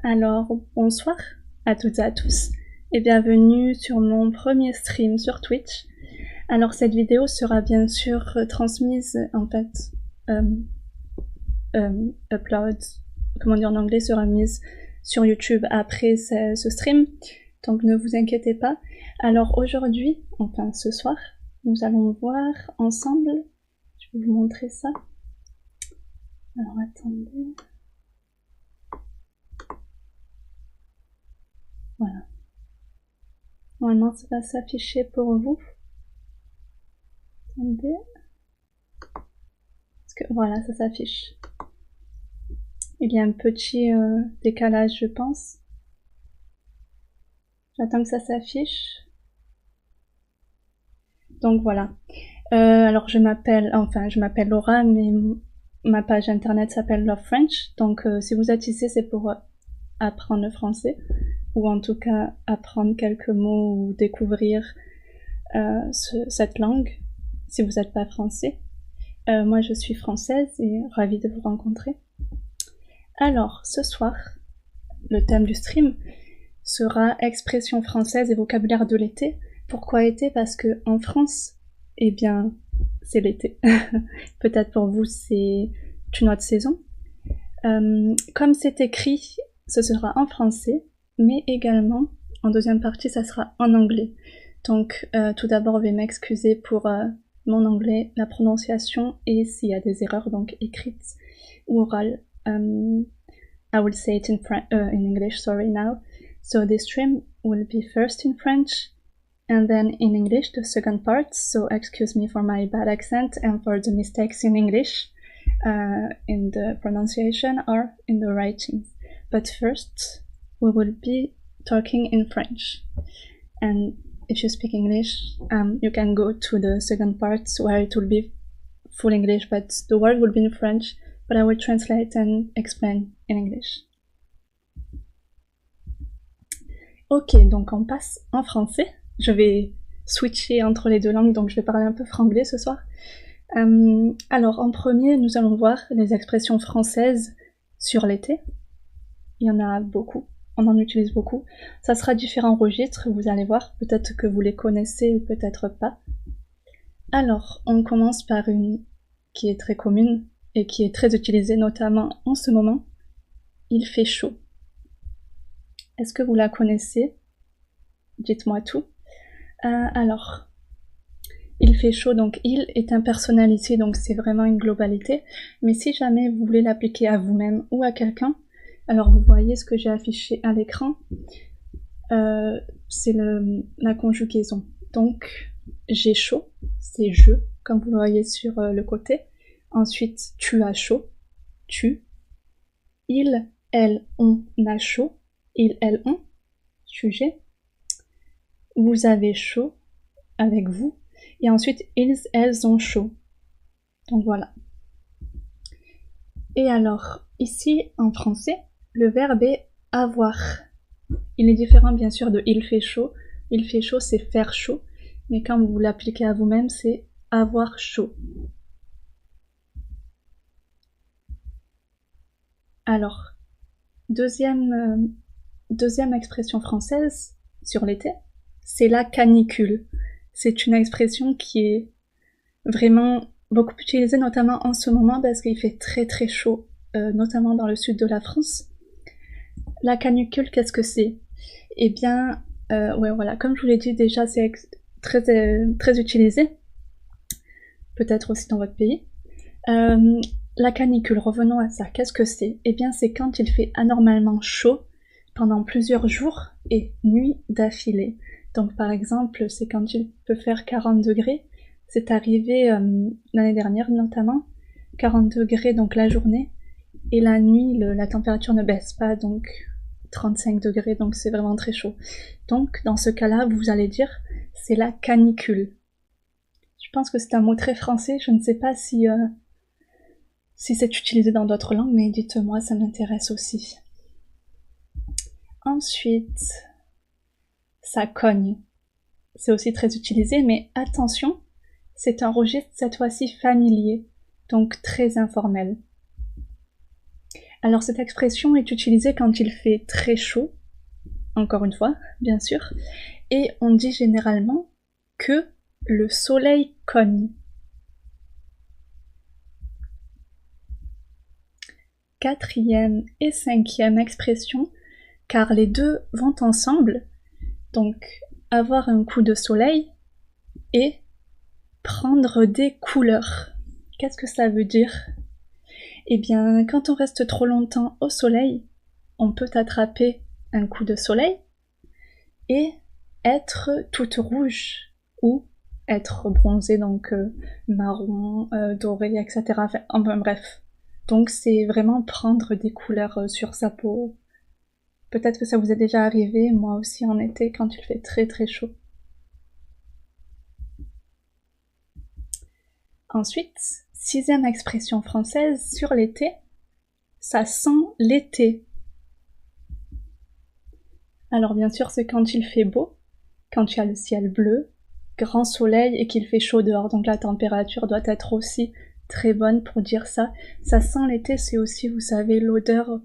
Alors, bonsoir à toutes et à tous et bienvenue sur mon premier stream sur Twitch. Alors, cette vidéo sera bien sûr transmise, en fait, upload, comment dire en anglais, sera mise sur YouTube après ce stream, donc ne vous inquiétez pas. Alors aujourd'hui, enfin ce soir, nous allons voir ensemble, je vais vous montrer ça. Alors attendez. Voilà. Normalement, ça va s'afficher pour vous. Attendez. Parce que voilà, ça s'affiche. Il y a un petit décalage, je pense. J'attends que ça s'affiche. Donc voilà. Alors je m'appelle Laura, mais ma page internet s'appelle Love French. Donc si vous êtes ici, c'est pour apprendre le français, ou en tout cas apprendre quelques mots ou découvrir cette langue, si vous n'êtes pas français. Moi je suis française et ravie de vous rencontrer. Alors ce soir, le thème du stream sera expression française et vocabulaire de l'été. Pourquoi été? Parce que en France, eh bien, c'est l'été. Peut-être pour vous, c'est une autre saison. Comme c'est écrit, ce sera en français, mais également, en deuxième partie, ça sera en anglais. Donc, tout d'abord, je vais m'excuser pour mon anglais, la prononciation, et s'il y a des erreurs, donc écrites ou orales. I will say it in English, sorry, now. So this stream will be first in French, and then in English, the second part, so excuse me for my bad accent and for the mistakes in English, in the pronunciation or in the writing. But first, we will be talking in French. And if you speak English, you can go to the second part where it will be full English, but the word will be in French, but I will translate and explain in English. Ok, donc on passe en français. Je vais switcher entre les deux langues, donc je vais parler un peu franglais ce soir. Alors en premier, nous allons voir les expressions françaises sur l'été. Il y en a beaucoup, on en utilise beaucoup. Ça sera différents registres, vous allez voir, peut-être que vous les connaissez ou peut-être pas. Alors, on commence par une qui est très commune et qui est très utilisée notamment en ce moment. Il fait chaud. Est-ce que vous la connaissez? Dites-moi tout. Alors, il fait chaud, donc il est impersonnalisé, donc c'est vraiment une globalité. Mais si jamais vous voulez l'appliquer à vous-même ou à quelqu'un, alors vous voyez ce que j'ai affiché à l'écran, c'est la conjugaison. Donc, j'ai chaud, c'est je, comme vous le voyez sur le côté. Ensuite, tu as chaud, tu. Il, elle, on a chaud, il, elle, on, sujet. Vous avez chaud, avec vous. Et ensuite, ils, elles ont chaud. Donc voilà. Et alors, ici, en français, le verbe est avoir. Il est différent, bien sûr, de il fait chaud. Il fait chaud, c'est faire chaud. Mais quand vous l'appliquez à vous-même, c'est avoir chaud. Alors, deuxième expression française sur l'été, c'est la canicule. C'est une expression qui est vraiment beaucoup utilisée, notamment en ce moment, parce qu'il fait très très chaud, notamment dans le sud de la France. La canicule, qu'est-ce que c'est? Eh bien, ouais, voilà, comme je vous l'ai dit déjà, c'est très utilisé, peut-être aussi dans votre pays. La canicule, revenons à ça, qu'est-ce que c'est? Eh bien, c'est quand il fait anormalement chaud pendant plusieurs jours et nuits d'affilée. Donc par exemple, c'est quand il peut faire 40 degrés. C'est arrivé l'année dernière notamment, 40 degrés donc la journée, et la nuit, la température ne baisse pas, donc 35 degrés, donc c'est vraiment très chaud. Donc dans ce cas-là, vous allez dire, c'est la canicule. Je pense que c'est un mot très français, je ne sais pas si c'est utilisé dans d'autres langues, mais dites-moi, ça m'intéresse aussi. Ensuite, ça cogne. C'est aussi très utilisé, mais attention, c'est un registre cette fois-ci familier, donc très informel. Alors cette expression est utilisée quand il fait très chaud, encore une fois, bien sûr, et on dit généralement que le soleil cogne. Quatrième et cinquième expression, car les deux vont ensemble, donc avoir un coup de soleil et prendre des couleurs. Qu'est-ce que ça veut dire? Eh bien, quand on reste trop longtemps au soleil, on peut attraper un coup de soleil et être toute rouge ou être bronzée, donc marron, doré, etc. Enfin bref. Donc c'est vraiment prendre des couleurs sur sa peau. Peut-être que ça vous est déjà arrivé, moi aussi en été, quand il fait très très chaud. Ensuite, sixième expression française sur l'été, ça sent l'été. Alors bien sûr, c'est quand il fait beau, quand il y a le ciel bleu, grand soleil et qu'il fait chaud dehors, donc la température doit être aussi très bonne pour dire ça. Ça sent l'été, c'est aussi, vous savez, l'odeur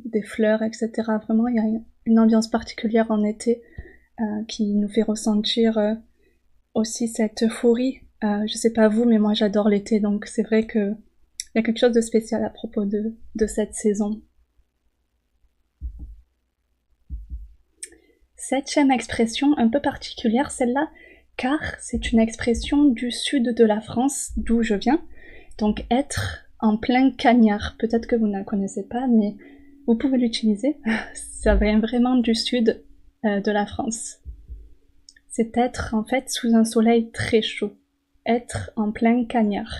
des fleurs, etc. Vraiment, il y a une ambiance particulière en été qui nous fait ressentir aussi cette euphorie. Je sais pas vous, mais moi j'adore l'été, donc c'est vrai que il y a quelque chose de spécial à propos de cette saison. Septième expression, un peu particulière celle-là, car c'est une expression du sud de la France, d'où je viens, donc être en plein cagnard. Peut-être que vous ne la connaissez pas, mais vous pouvez l'utiliser. Ça vient vraiment du sud de la France. C'est être en fait sous un soleil très chaud, être en plein cagnard.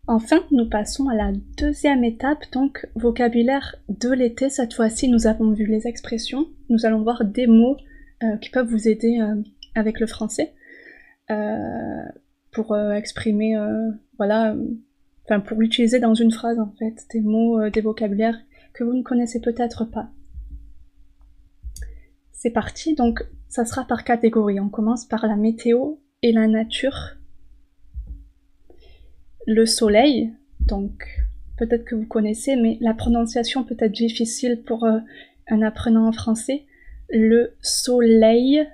Enfin, nous passons à la deuxième étape, donc vocabulaire de l'été. Cette fois-ci, nous avons vu les expressions. Nous allons voir des mots qui peuvent vous aider avec le français pour exprimer, voilà, enfin pour l'utiliser dans une phrase en fait, des mots, des vocabulaires que vous ne connaissez peut-être pas. C'est parti, donc ça sera par catégorie. On commence par la météo et la nature. Le soleil, donc peut-être que vous connaissez, mais la prononciation peut être difficile pour un apprenant en français. Le soleil,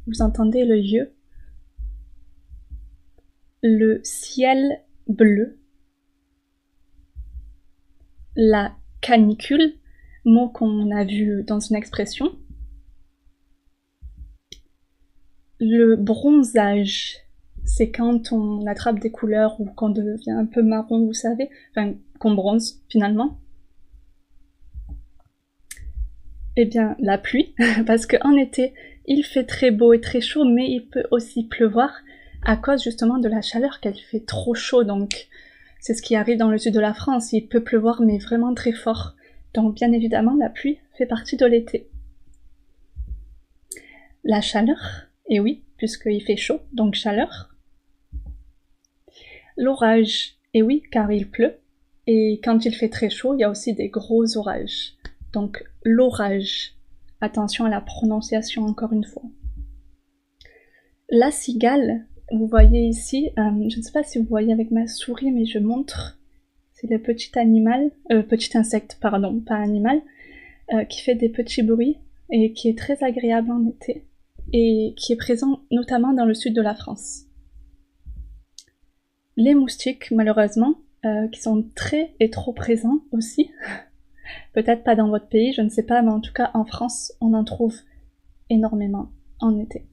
vous entendez le y. Le ciel bleu. La canicule, mot qu'on a vu dans une expression. Le bronzage, c'est quand on attrape des couleurs ou qu'on devient un peu marron, vous savez, enfin qu'on bronze finalement. Eh bien, la pluie, parce qu'en été, il fait très beau et très chaud, mais il peut aussi pleuvoir à cause justement de la chaleur, qu'elle fait trop chaud, donc c'est ce qui arrive dans le sud de la France, il peut pleuvoir mais vraiment très fort. Donc bien évidemment, la pluie fait partie de l'été. La chaleur, et oui, puisqu'il fait chaud, donc chaleur. L'orage, et oui, car il pleut, et quand il fait très chaud, il y a aussi des gros orages. Donc l'orage, attention à la prononciation encore une fois. La cigale, vous voyez ici, je ne sais pas si vous voyez avec ma souris, mais je montre, c'est le petit insecte, pardon, pas animal, qui fait des petits bruits et qui est très agréable en été et qui est présent notamment dans le sud de la France. Les moustiques, malheureusement, qui sont très et trop présents aussi. Peut-être pas dans votre pays, je ne sais pas, mais en tout cas en France, on en trouve énormément en été.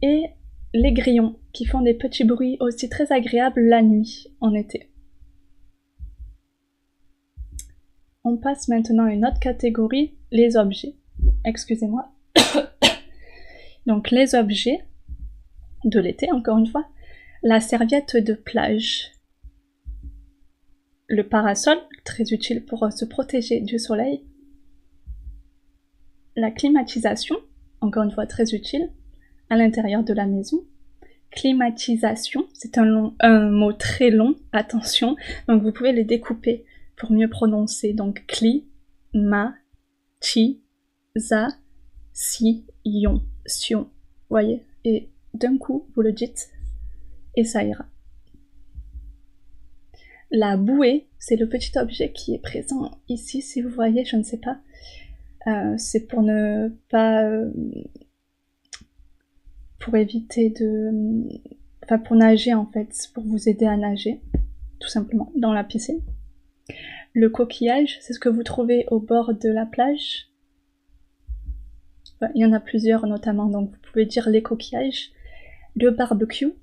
Et les grillons, qui font des petits bruits aussi très agréables la nuit en été. On passe maintenant à une autre catégorie, les objets. Excusez-moi. Donc les objets de l'été, encore une fois. La serviette de plage. Le parasol, très utile pour se protéger du soleil. La climatisation, encore une fois très utile, à l'intérieur de la maison. Climatisation, c'est un mot très long, attention, donc vous pouvez les découper pour mieux prononcer. Donc sion, voyez, et d'un coup vous le dites. et ça ira. La bouée, c'est le petit objet qui est présent ici, si vous voyez, je ne sais pas. C'est pour ne pas... pour éviter de... Enfin, pour nager en fait, pour vous aider à nager, tout simplement, dans la piscine. Le coquillage, c'est ce que vous trouvez au bord de la plage. Il y en a plusieurs notamment, donc vous pouvez dire les coquillages. Le barbecue,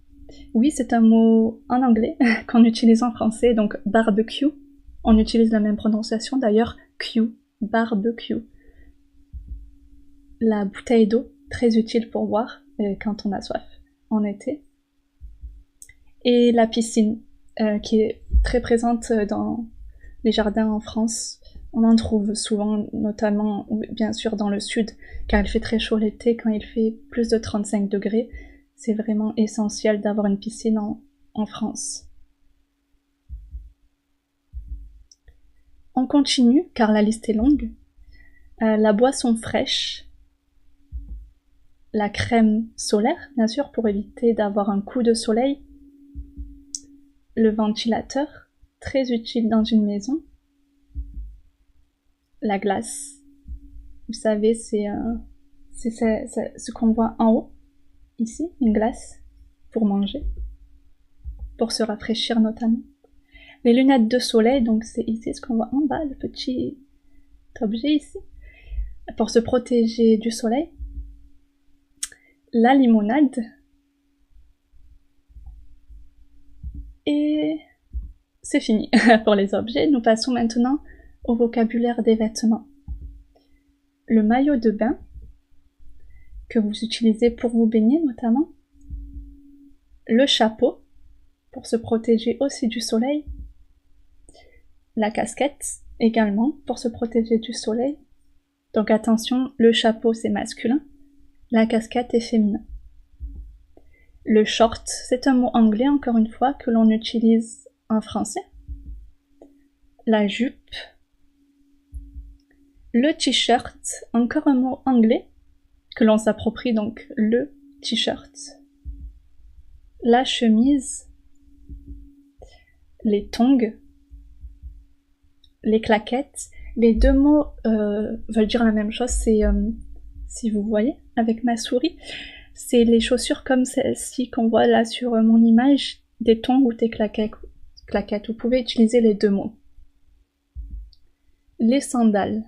oui, c'est un mot en anglais qu'on utilise en français, donc barbecue. On utilise la même prononciation d'ailleurs, Q, barbecue. La bouteille d'eau, très utile pour boire quand on a soif en été. Et la piscine, qui est très présente dans les jardins en France. On en trouve souvent, notamment, bien sûr, dans le sud, car il fait très chaud l'été, quand il fait plus de 35 degrés. C'est vraiment essentiel d'avoir une piscine en France. On continue, car la liste est longue. La boisson fraîche, la crème solaire, bien sûr, pour éviter d'avoir un coup de soleil, le ventilateur, très utile dans une maison, la glace, vous savez, c'est ce qu'on voit en haut, ici, une glace, pour manger, pour se rafraîchir notamment. Les lunettes de soleil, donc c'est ici ce qu'on voit en bas, le petit objet ici, pour se protéger du soleil. La limonade. Et c'est fini pour les objets. Nous passons maintenant au vocabulaire des vêtements. Le maillot de bain, que vous utilisez pour vous baigner notamment. Le chapeau, pour se protéger aussi du soleil. La casquette, également, pour se protéger du soleil. Donc attention, le chapeau c'est masculin, la casquette est féminin. Le short, c'est un mot anglais encore une fois que l'on utilise en français. La jupe. Le t-shirt, encore un mot anglais que l'on s'approprie, donc le t-shirt. La chemise. Les tongs. Les claquettes. Les deux mots veulent dire la même chose, c'est, si vous voyez, avec ma souris, c'est les chaussures comme celle-ci qu'on voit là sur mon image, des tongs ou des claquettes. Vous pouvez utiliser les deux mots. Les sandales.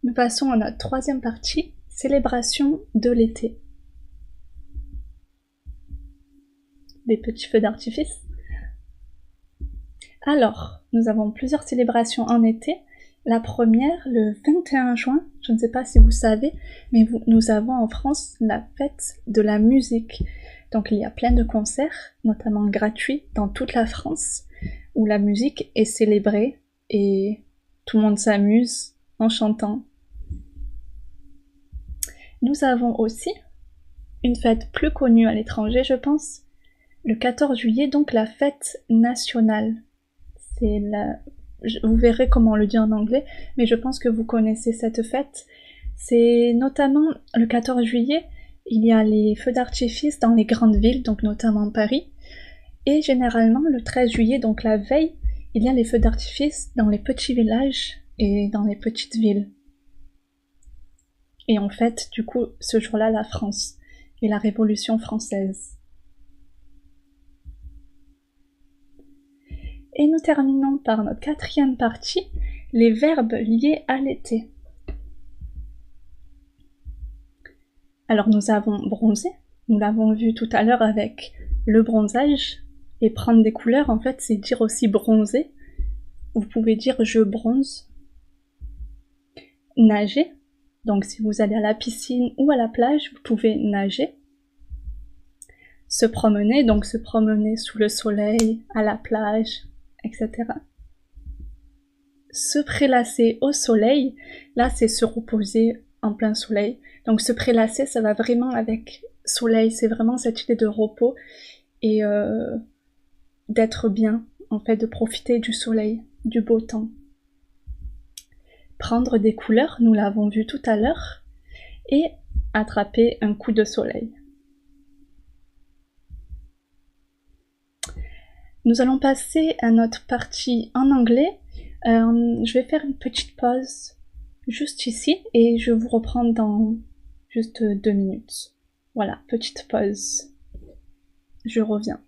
Nous passons à notre troisième partie, célébration de l'été. Des petits feux d'artifice. Alors, nous avons plusieurs célébrations en été. La première, le 21 juin, je ne sais pas si vous savez, mais nous avons en France la fête de la musique. Donc il y a plein de concerts, notamment gratuits, dans toute la France, où la musique est célébrée et tout le monde s'amuse en chantant. Nous avons aussi une fête plus connue à l'étranger, je pense, le 14 juillet, donc la fête nationale. Vous verrez comment on le dit en anglais, mais je pense que vous connaissez cette fête. C'est notamment le 14 juillet, il y a les feux d'artifice dans les grandes villes, donc notamment Paris, et généralement le 13 juillet, donc la veille, il y a les feux d'artifice dans les petits villages et dans les petites villes. Et on fête du coup ce jour-là la France et la Révolution française. Et nous terminons par notre quatrième partie, les verbes liés à l'été. Alors nous avons bronzé, nous l'avons vu tout à l'heure avec le bronzage, et prendre des couleurs en fait c'est dire aussi bronzer. Vous pouvez dire je bronze. Nager, donc si vous allez à la piscine ou à la plage, vous pouvez nager. Se promener, donc se promener sous le soleil, à la plage, etc. Se prélasser au soleil, là c'est se reposer en plein soleil. Donc se prélasser, ça va vraiment avec soleil, c'est vraiment cette idée de repos et d'être bien, en fait, de profiter du soleil, du beau temps. Prendre des couleurs, nous l'avons vu tout à l'heure, et attraper un coup de soleil. Nous allons passer à notre partie en anglais. Je vais faire une petite pause juste ici et je vous reprends dans juste 2 minutes. Voilà, petite pause. Je reviens.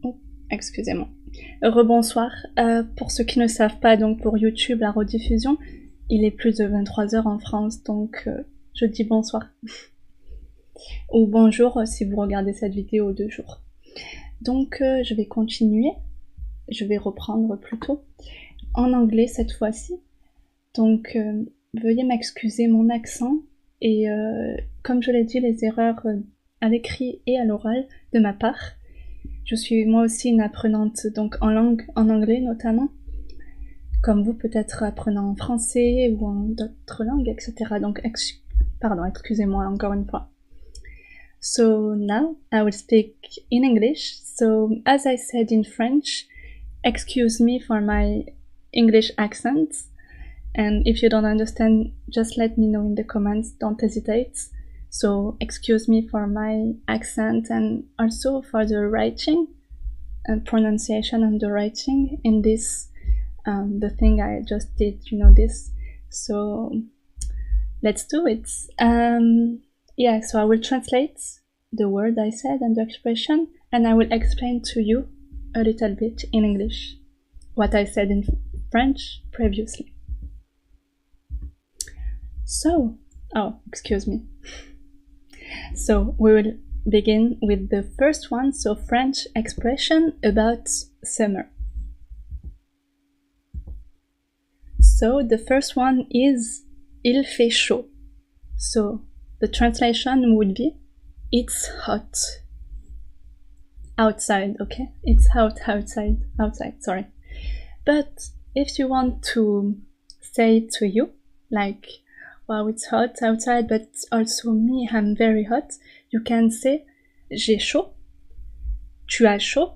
Oh, excusez-moi. Rebonsoir. Pour ceux qui ne savent pas, donc pour YouTube, la rediffusion, il est plus de 23h en France, donc je dis bonsoir. Ou bonjour si vous regardez cette vidéo de jour. Donc je vais continuer, je vais reprendre plutôt, en anglais cette fois-ci. Donc veuillez m'excuser mon accent, et comme je l'ai dit, les erreurs à l'écrit et à l'oral de ma part. Je suis moi aussi une apprenante donc en langue, en anglais notamment, comme vous peut-être apprenant en français ou en d'autres langues, etc. Donc excusez-moi encore une fois. So now I will speak in English. So as I said in French, excuse me for my English accent. And if you don't understand, just let me know in the comments, don't hesitate. So excuse me for my accent and also for the writing and pronunciation and the writing in this, the thing I just did, you know this. So let's do it. Yeah, so I will translate the word I said and the expression, and I will explain to you a little bit in English what I said in French previously. So, oh, excuse me. So we will begin with the first one, so French expression about summer. So the first one is il fait chaud. So the translation would be it's hot. Outside, okay? It's hot outside, sorry. But if you want to say it to you, like, wow, it's hot outside, but also me, I'm very hot, you can say j'ai chaud, tu as chaud,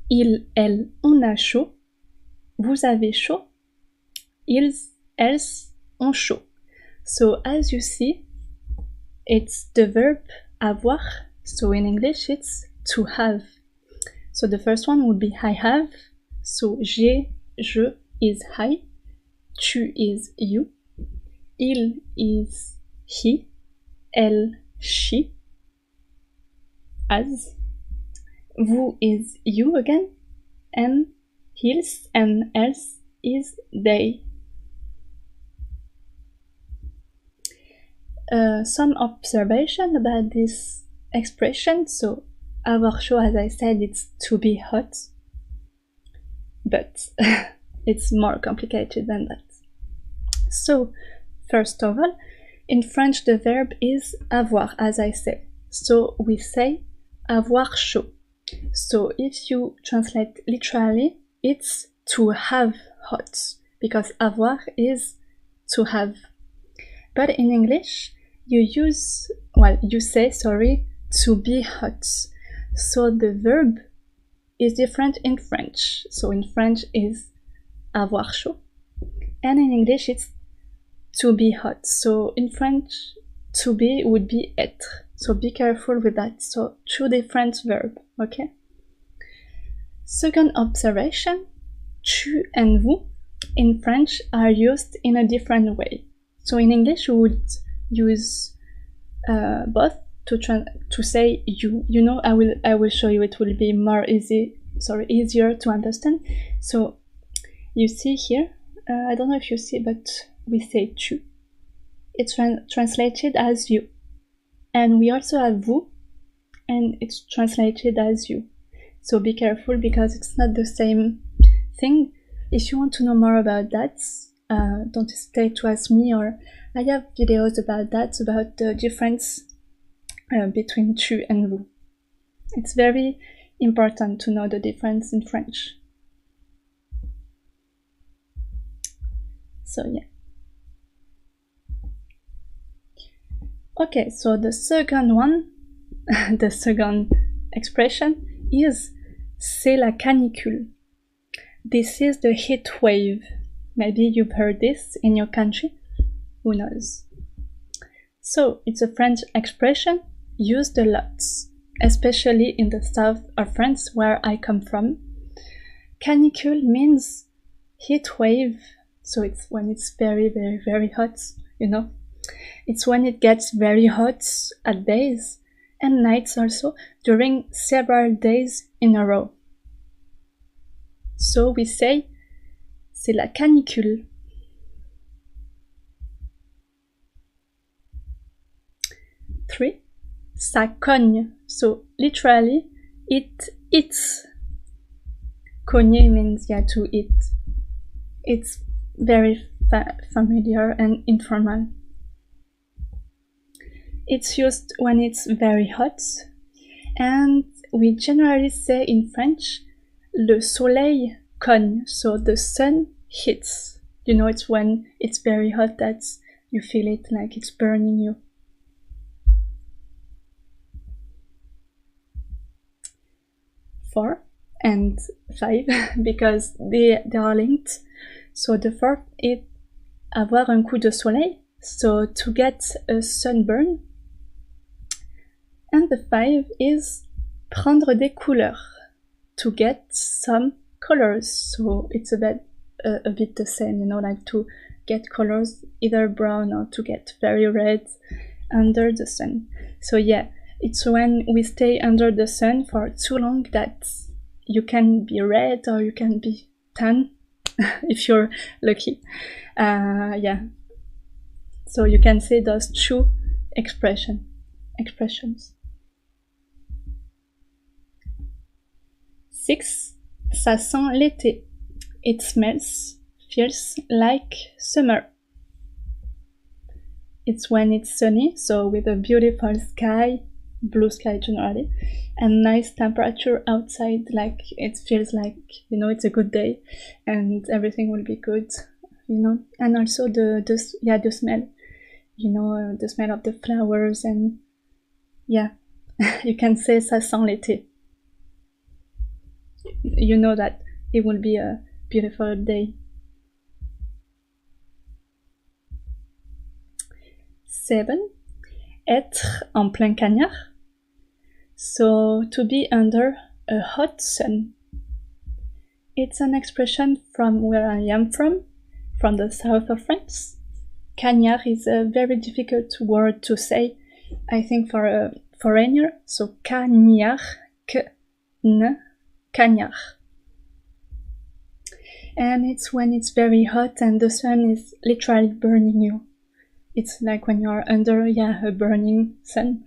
il, elle, on a chaud, vous avez chaud, ils, elles ont chaud. So as you see, it's the verb avoir, so in English it's to have. So the first one would be I have, so j'ai, je is I, tu is you, il is he, elle, she, as, vous is you again, and ils and else is they. Some observation about this expression. So avoir chaud, as I said, it's to be hot, but it's more complicated than that. So first of all, in French the verb is avoir, as I said. So we say avoir chaud. So if you translate literally, it's to have hot, because avoir is to have. But in English, you say, to be hot. So the verb is different in French. So in French is avoir chaud, and in English it's to be hot. So in French, to be would be être. So be careful with that. So two different verbs, okay? Second observation, tu and vous in French are used in a different way. So in English we would use both to say you. You know, I will show you. It will be more easier to understand. So you see here, I don't know if you see, but we say tu. It's translated as you, and we also have vous, and it's translated as you. So be careful, because it's not the same thing. If you want to know more about that, don't hesitate to ask me, or I have videos about that, about the difference between tu and vous. It's very important to know the difference in French. So yeah. Okay, so the second one, the second expression is c'est la canicule. This is the heat wave. Maybe you've heard this in your country. Who knows? So it's a French expression used a lot, especially in the south of France, where I come from. Canicule means heat wave, so it's when it's very, very, very hot, you know. It's when it gets very hot at days and nights also, during several days in a row. So we say c'est la canicule. Three, ça cogne. So literally, it eats. Cogner means to eat. It's very familiar and informal. It's used when it's very hot, and we generally say in French, le soleil cogne, so the sun hits. You know, it's when it's very hot that you feel it like it's burning you. 4 and 5 because they are linked. So the 4th is avoir un coup de soleil, so to get a sunburn. And the 5 is prendre des couleurs, to get some colors. So it's a bit the same, you know, like to get colors, either brown or to get very red under the sun. So yeah, it's when we stay under the sun for too long that you can be red or you can be tan if you're lucky. Yeah. So you can say those two expressions. 6. Ça sent l'été. It smells feels like summer. It's when it's sunny, so with a beautiful sky, blue sky generally, and nice temperature outside, like it feels like, you know, it's a good day and everything will be good, you know. And also the smell, you know, the smell of the flowers, and yeah, you can say ça sent l'été. You know that it will be a beautiful day. 7. Être en plein cagnard. So, to be under a hot sun. It's an expression from where I am from the south of France. Cagnard is a very difficult word to say, I think, for a foreigner. So, cagnard, cagnard. And it's when it's very hot and the sun is literally burning you. It's like when you're under, a burning sun.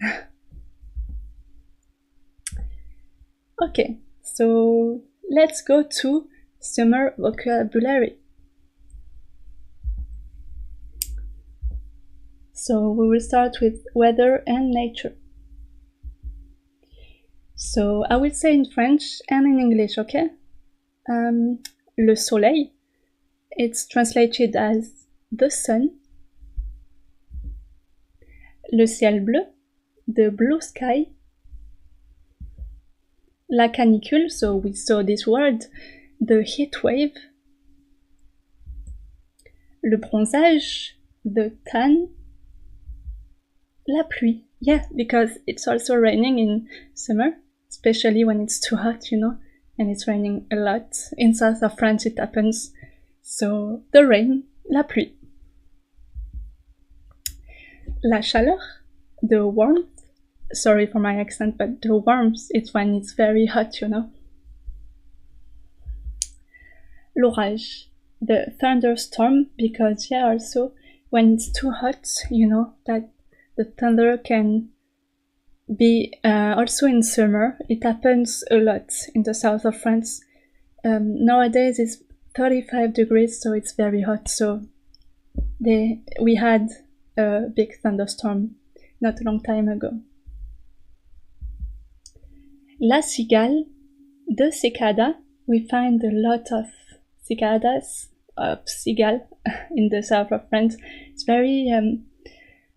Okay, so let's go to summer vocabulary. So we will start with weather and nature. So I will say in French and in English, okay? Le soleil, it's translated as the sun. Le ciel bleu, the blue sky. La canicule, so we saw this word, the heat wave. Le bronzage, the tan. La pluie, yeah, because it's also raining in summer, especially when it's too hot, you know, and it's raining a lot. In south of France it happens. So the rain, la pluie. La chaleur, the warmth. Sorry for my accent, but the warmth, it's when it's very hot, you know. L'orage, the thunderstorm, because also when it's too hot, you know, that the thunder can be also in summer. It happens a lot in the south of France. Nowadays it's 35 degrees, so it's very hot. So we had a big thunderstorm not a long time ago. La cigale, the cicada. We find a lot of cicadas, of seagull in the south of France. It's very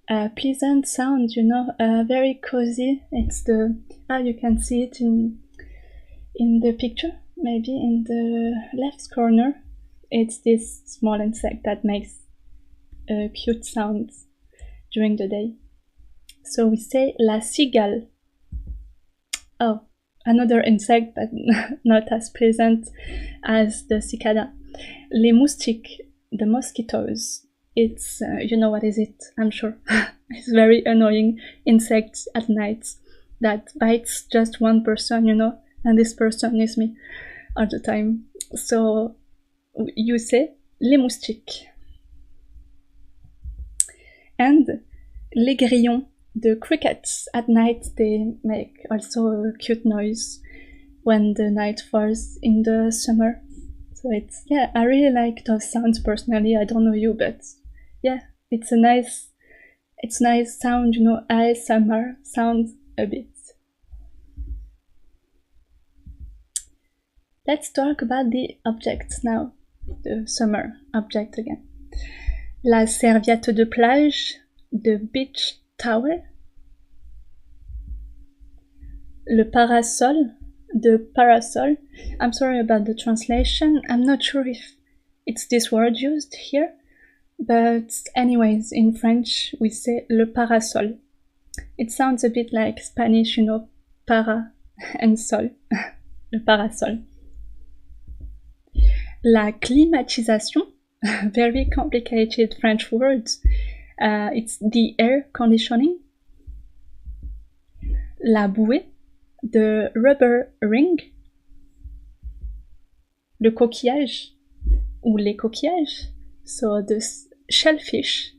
pleasant sound, you know, very cozy. It's you can see it in the picture, maybe in the left corner. It's this small insect that makes cute sounds during the day. So we say la cigale. Oh, another insect, but not as pleasant as the cicada. Les moustiques, the mosquitoes. It's, you know what is it, I'm sure. It's very annoying insect at night that bites just one person, you know, and this person is me all the time. So you say les moustiques. And les grillons, the crickets at night, they make also a cute noise when the night falls in the summer. So it's, I really like those sounds personally. I don't know you, but it's nice sound, you know, ASMR sound a bit. Let's talk about the objects now, the summer object again. La serviette de plage, the beach towel. Le parasol, the parasol. I'm sorry about the translation. I'm not sure if it's this word used here, but anyways, in French we say le parasol. It sounds a bit like Spanish, you know, para and sol. Le parasol. La climatisation, very complicated French word. It's the air conditioning. La bouée, the rubber ring. Le coquillage, ou les coquillages, so the shellfish,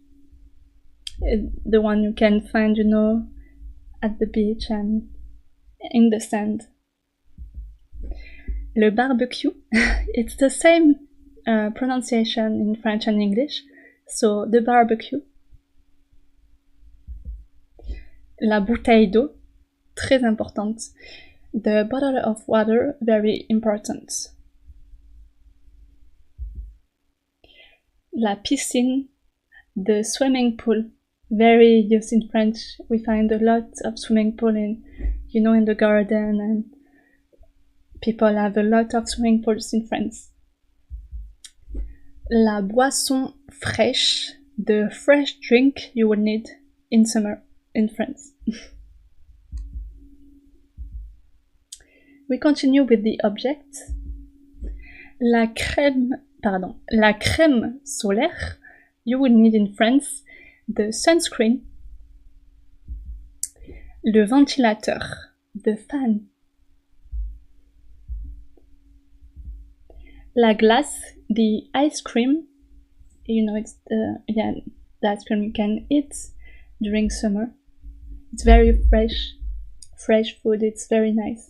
the one you can find, you know, at the beach and in the sand. Le barbecue, it's the same pronunciation in French and English. So, the barbecue. La bouteille d'eau, très importante. The bottle of water, very important. La piscine, the swimming pool, very used in French. We find a lot of swimming pool in the garden, and people have a lot of swimming pools in France. La boisson fraîche, the fresh drink you would need in summer in France. We continue with the objects. La crème solaire, you would need in France the sunscreen. Le ventilateur, the fan. La glace, the ice cream. It's the ice cream you can eat during summer. It's very fresh food, it's very nice.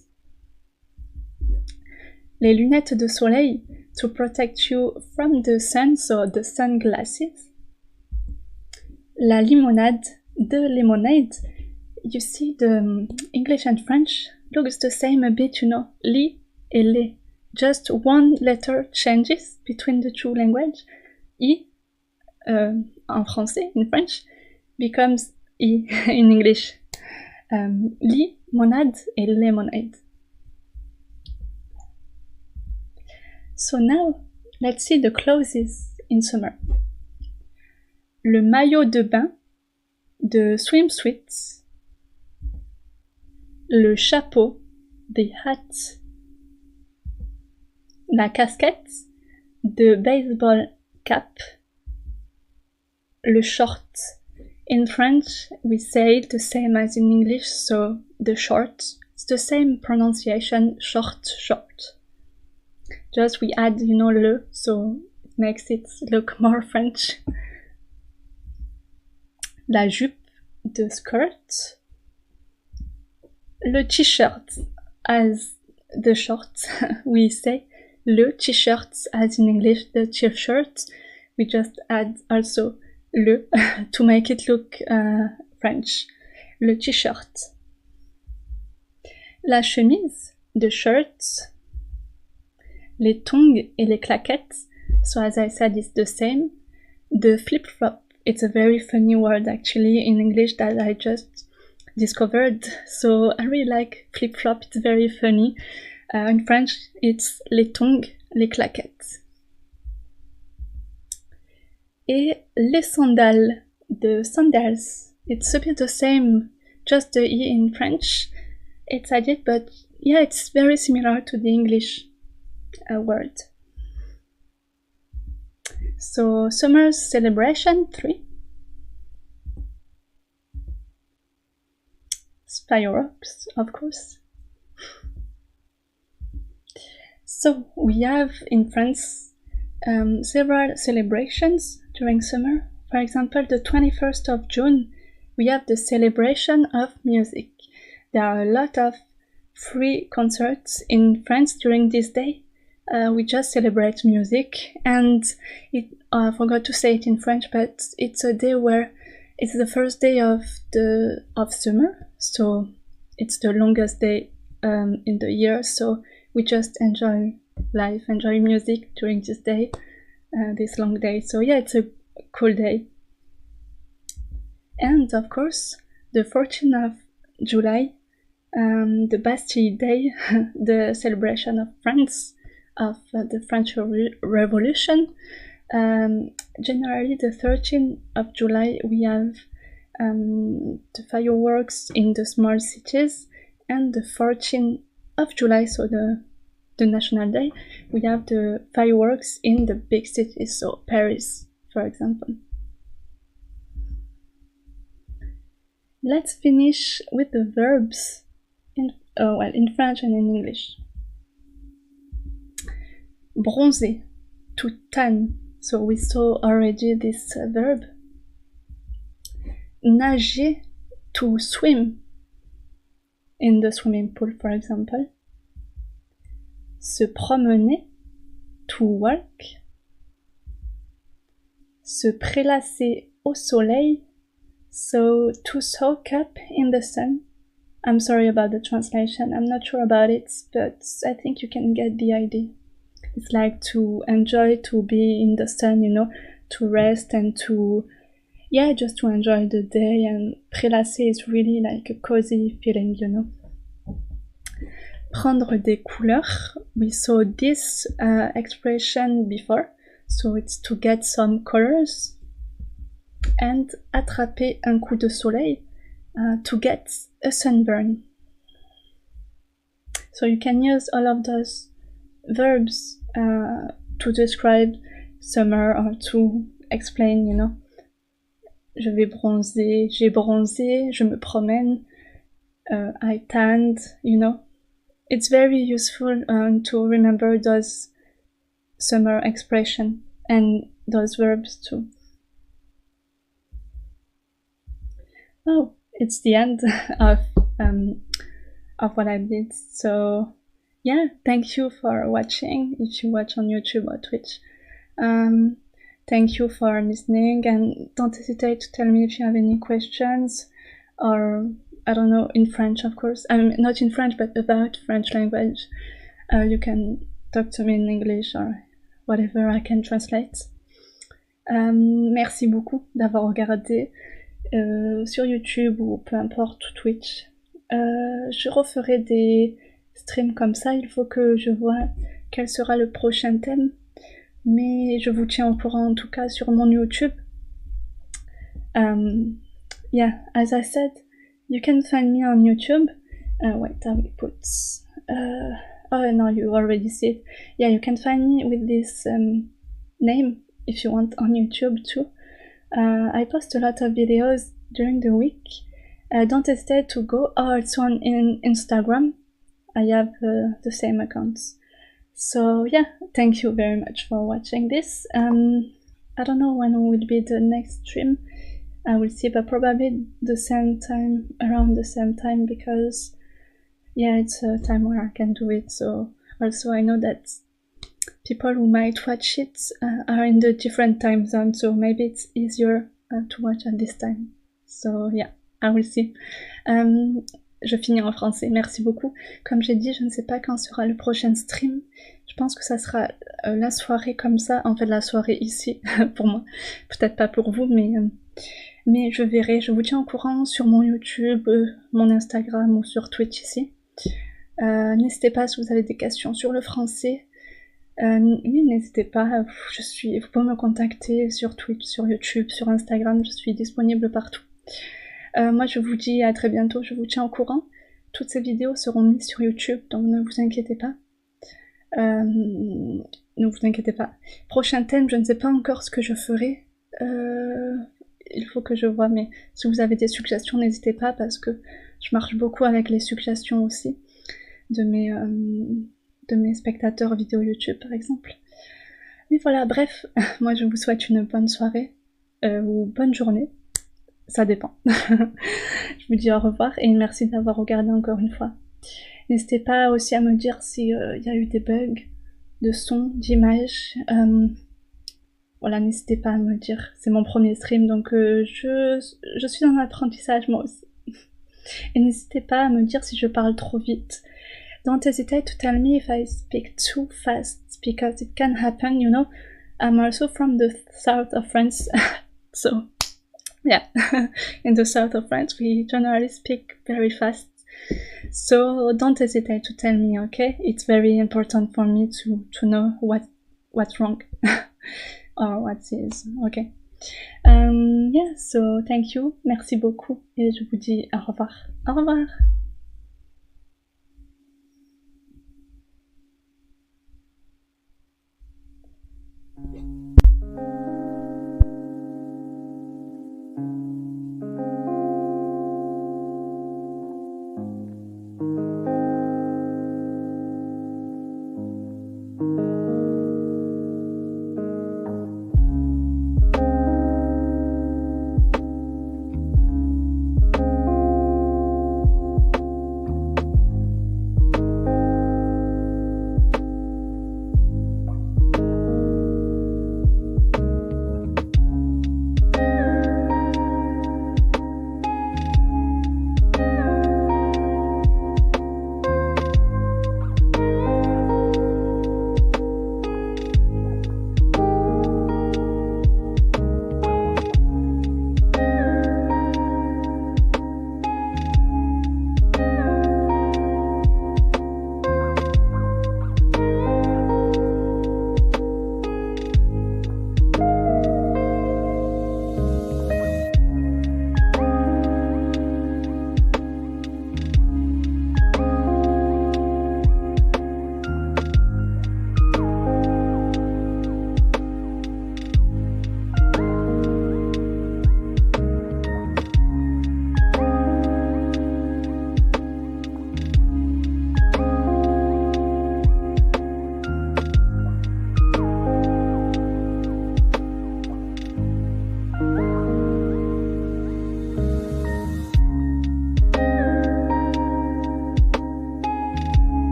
Les lunettes de soleil, to protect you from the sun, so the sunglasses. La limonade, the lemonade. You see, the English and French looks the same a bit, li et le. Just one letter changes between the two languages. I, en français, in French, becomes I in English. Limonade et lemonade. So now, let's see the clothes in summer. Le maillot de bain, the swimsuits. Le chapeau, the hat. La casquette, the baseball cap. Le short. In French, we say it the same as in English, so the short. It's the same pronunciation, short. Just we add, le, so it makes it look more French. La jupe, the skirt. Le t-shirt, as the short, we say le t-shirt, as in English, the t-shirt. We just add also le to make it look French. Le t-shirt. La chemise, the shirt. Les tongs et les claquettes, so as I said, it's the same. The flip-flop, it's a very funny word actually in English that I just discovered, so I really like flip-flop, it's very funny. In French, it's les tongs, les claquettes. Et les sandales, the sandals, it's a bit the same, just the E in French, it's added, but yeah, it's very similar to the English word. So, summer's celebration 3. Fireworks, of course. So, we have in France several celebrations during summer. For example, the 21st of June, we have the celebration of music. There are a lot of free concerts in France during this day. We just celebrate music, and I forgot to say it in French, but it's a day where it's the first day of summer, so it's the longest day in the year, so we just enjoy life, enjoy music during this day, this long day. So yeah, it's a cool day. And of course, the 14th of July, the Bastille Day, the celebration of France, of the French Revolution. Generally, the 13th of July, we have the fireworks in the small cities, and the 14th of July, so the National Day, we have the fireworks in the big cities, so Paris, for example. Let's finish with the verbs in French and in English. Bronzer, to tan, so we saw already this verb. Nager, to swim, in the swimming pool, for example. Se promener, to walk. se prélasser au soleil, so to soak up in the sun. I'm sorry about the translation, I'm not sure about it, but I think you can get the idea. It's like to enjoy to be in the sun, you know, to rest and to, yeah, just to enjoy the day, and prélasser is really like a cozy feeling, you know. Prendre des couleurs, we saw this expression before, so it's to get some colors. And attraper un coup de soleil, to get a sunburn. So you can use all of those verbs to describe summer or to explain, you know. Je vais bronzer, j'ai bronzé, je me promène, I tanned, you know. It's very useful to remember those summer expressions and those verbs too. Oh, it's the end of what I did. So yeah, thank you for watching if you watch on YouTube or Twitch. Thank you for listening, and don't hesitate to tell me if you have any questions, or I don't know, in French of course. Not in French, but about French language. You can talk to me in English or whatever, I can translate. Merci beaucoup d'avoir regardé sur YouTube ou peu importe, Twitch. Je referai des streams comme ça, il faut que je vois quel sera le prochain thème, mais je vous tiens au courant en tout cas sur mon YouTube. Yeah, as I said, you can find me on YouTube. Wait, I will put... oh no, you already see it. Yeah, you can find me with this name if you want on YouTube too. I post a lot of videos during the week. Don't hesitate to go, also on Instagram. I have the same accounts. So yeah, thank you very much for watching this. I don't know when will be the next stream. I will see, but probably the same time, around the same time, because yeah, it's a time where I can do it. So also I know that people who might watch it are in the different time zones, so maybe it's easier to watch at this time. So yeah, I will see. Je finis en français, merci beaucoup. Comme j'ai dit, je ne sais pas quand sera le prochain stream. Je pense que ça sera la soirée comme ça, en fait la soirée ici, pour moi. Peut-être pas pour vous, mais je verrai. Je vous tiens au courant sur mon YouTube, mon Instagram ou sur Twitch ici. N'hésitez pas si vous avez des questions sur le français. Oui, n'hésitez pas, vous pouvez me contacter sur Twitch, sur YouTube, sur Instagram, je suis disponible partout. Moi je vous dis à très bientôt, je vous tiens au courant. Toutes ces vidéos seront mises sur YouTube, donc ne vous inquiétez pas. Ne vous inquiétez pas. Prochain thème, je ne sais pas encore ce que je ferai. Il faut que je vois, mais si vous avez des suggestions, n'hésitez pas, parce que je marche beaucoup avec les suggestions aussi de mes spectateurs vidéo YouTube par exemple. Mais voilà, bref, moi je vous souhaite une bonne soirée ou bonne journée, ça dépend. Je vous dis au revoir et merci d'avoir regardé encore une fois. N'hésitez pas aussi à me dire s'il y a eu des bugs de son, d'image. Voilà, n'hésitez pas à me dire, c'est mon premier stream, donc je suis en apprentissage moi aussi. Et n'hésitez pas à me dire si je parle trop vite. Don't hesitate to tell me if I speak too fast, because it can happen, you know. I'm also from the south of France, so yeah, in the south of France we generally speak very fast. So don't hesitate to tell me, okay? It's very important for me to know what's wrong or what is, okay? Yeah, so thank you, merci beaucoup, et je vous dis au revoir. Au revoir!